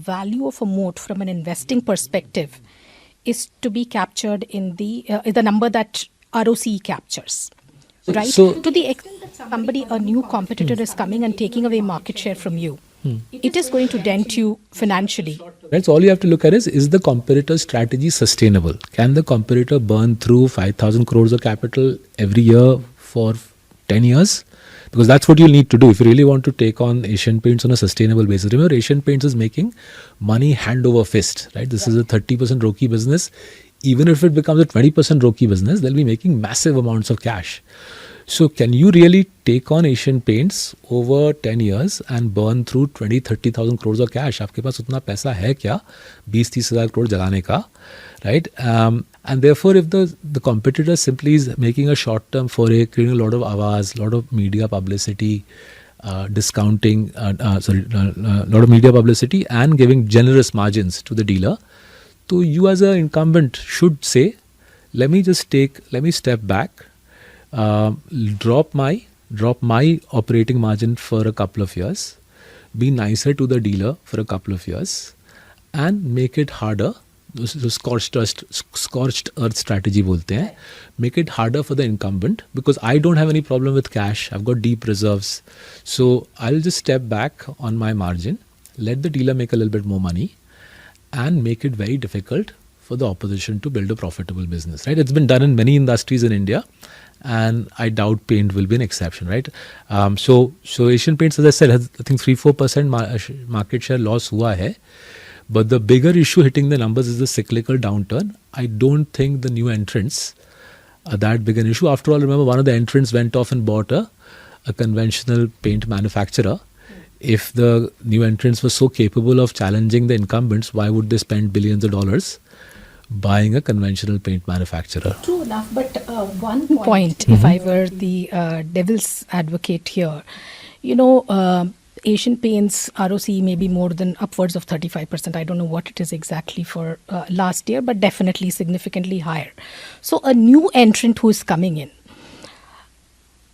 value of a moat from an investing perspective is to be captured in the number that ROCE captures. Right? So to the extent that a new competitor is coming and taking away market share from you, it is going to dent you financially. Right, so all you have to look at is the competitor's strategy sustainable? Can the competitor burn through 5,000 crores of capital every year for 10 years? Because that's what you need to do if you really want to take on Asian Paints on a sustainable basis. Remember, Asian Paints is making money hand over fist, right? This is a 30% ROCE business. Even if it becomes a 20% ROCE business, they'll be making massive amounts of cash. So can you really take on Asian Paints over 10 years and burn through 20-30,000 crores of cash? आपके पास उतना पैसा है क्या 20-30,000 crores जलाने का, right? And therefore, if the competitor simply is making a short-term foray, creating a lot of awaaz, lot of media publicity, discounting, lot of media publicity and giving generous margins to the dealer, so you as an incumbent should say, let me step back, drop my operating margin for a couple of years, be nicer to the dealer for a couple of years, and make it harder. Scorched earth strategy bolte hain. Make it harder for the incumbent, because I don't have any problem with cash. I've got deep reserves, so I'll just step back on my margin, let the dealer make a little bit more money, and make it very difficult for the opposition to build a profitable business. Right? It's been done in many industries in India. And I doubt paint will be an exception, right? So Asian Paints, as I said, has I think 3-4% market share loss hua hai. But the bigger issue hitting the numbers is the cyclical downturn. I don't think the new entrants are that big an issue. After all, remember, one of the entrants went off and bought a conventional paint manufacturer. If the new entrants were so capable of challenging the incumbents, why would they spend billions of dollars buying a conventional paint manufacturer? True enough, but one point, if I were the devil's advocate here, Asian Paints ROCE may be more than upwards of 35%. I don't know what it is exactly for last year, but definitely significantly higher. So a new entrant who is coming in,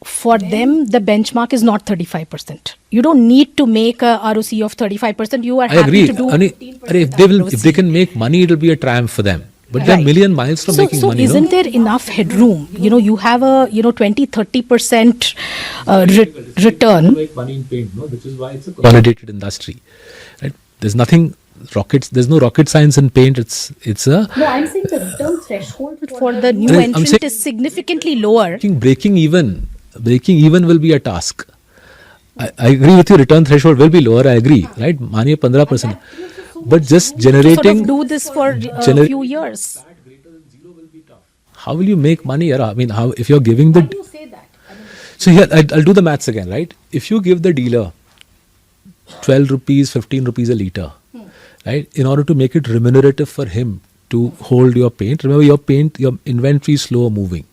for them, the benchmark is not 35%. You don't need to make a ROCE of 35%. You are happy to do 15%. If they can make money, it will be a triumph for them. But they're a million miles from making money. So isn't there enough headroom? You have a 20-30% return. Make money in paint, no? Which is why it's a consolidated industry. Right? There's nothing rockets. There's no rocket science in paint. It's a. No, I'm saying the return threshold for the new entrant is significantly lower. Breaking even will be a task. I agree with you. Return threshold will be lower. I agree. Right? Maniye 15%. But just generating. Sort of do this for a few years. How will you make money? I mean, how if you're giving the. Why do you say that? So here, I'll do the maths again, right? If you give the dealer 12 rupees, 15 rupees a litre, right? In order to make it remunerative for him to hold your paint, remember your inventory is slower moving.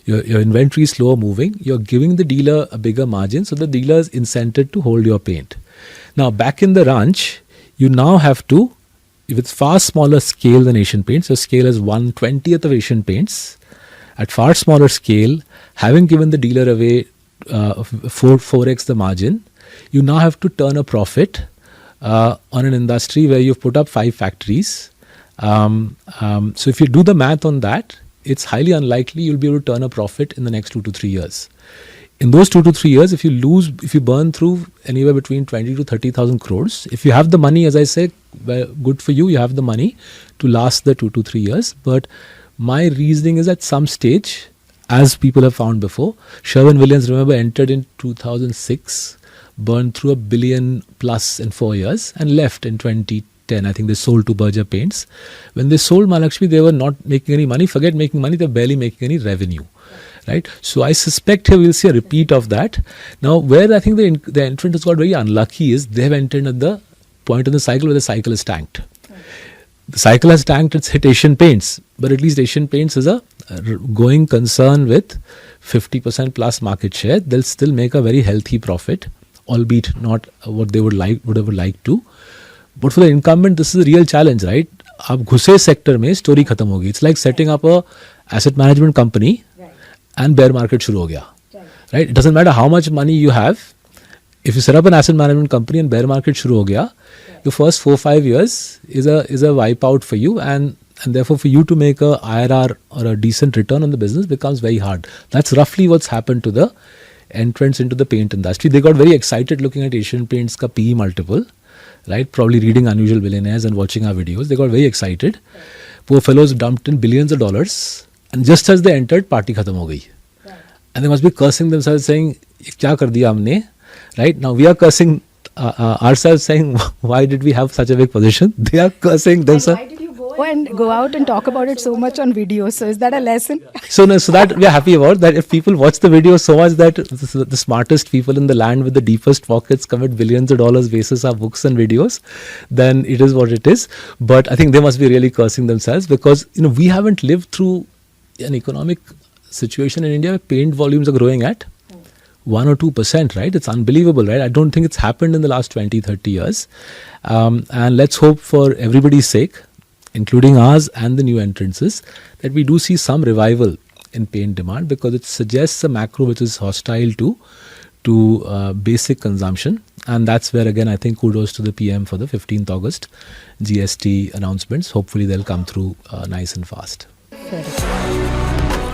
Your inventory is slower moving. You're giving the dealer a bigger margin, so the dealer is incented to hold your paint. Now, back in the ranch, you now have to, if it's far smaller scale than Asian Paints, your scale is 1/20th of Asian Paints. At far smaller scale, having given the dealer away 4x the margin, you now have to turn a profit on an industry where you've put up 5 factories. So if you do the math on that, it's highly unlikely you'll be able to turn a profit in the next 2 to 3 years. In those 2 to 3 years, if you burn through anywhere between 20 to 30,000 crores, if you have the money, as I said, well, good for you, you have the money to last the 2 to 3 years. But my reasoning is at some stage, as people have found before, Sherwin-Williams, remember, entered in 2006, burned through $1 billion plus in 4 years and left in 2010. I think they sold to Berger Paints. When they sold Mahalakshmi, they were not making any money. Forget making money, they're barely making any revenue. Right? So I suspect here we'll see a repeat of that. Now, where I think the entrant has got very unlucky is they have entered at the point in the cycle where the cycle is tanked. The cycle has tanked, it's hit Asian Paints. But at least Asian Paints is a going concern with 50% plus market share. They'll still make a very healthy profit, albeit not what they would have liked to. But for the incumbent, this is a real challenge, right? Ab ghuse sector mein story khatam hogi. It's like setting up a asset management company and bear market shuru ho gaya. Right? It doesn't matter how much money you have. if you set up an asset management company and bear market shuru ho gaya, your first 4-5 years is a wipe out for you, and therefore for you to make a IRR or a decent return on the business becomes very hard. That's roughly what's happened to the entrance into the paint industry. They got very excited looking at Asian Paints ka PE multiple, right? Probably reading Unusual Billionaires and watching our videos. They got very excited. Poor fellows dumped in billions of dollars, and just as they entered, party khatam ho gayi. And they must be cursing themselves, saying, "Kya kar diya humne?" Right now, we are cursing ourselves, saying, "Why did we have such a big position?" They are cursing themselves. Why did you go out and talk about it so much on video? So is that a lesson? So that we are happy about that. If people watch the video so much that the smartest people in the land with the deepest pockets commit billions of dollars basis our books and videos, then it is what it is. But I think they must be really cursing themselves, because we haven't lived through an economic situation in India where paint volumes are growing at 1 or 2%, right? It's unbelievable, right? I don't think it's happened in the last 20-30 years. And let's hope, for everybody's sake, including ours and the new entrances, that we do see some revival in paint demand, because it suggests a macro which is hostile to basic consumption. And that's where, again, I think kudos to the PM for the 15th August GST announcements. Hopefully they'll come through nice and fast. Fair.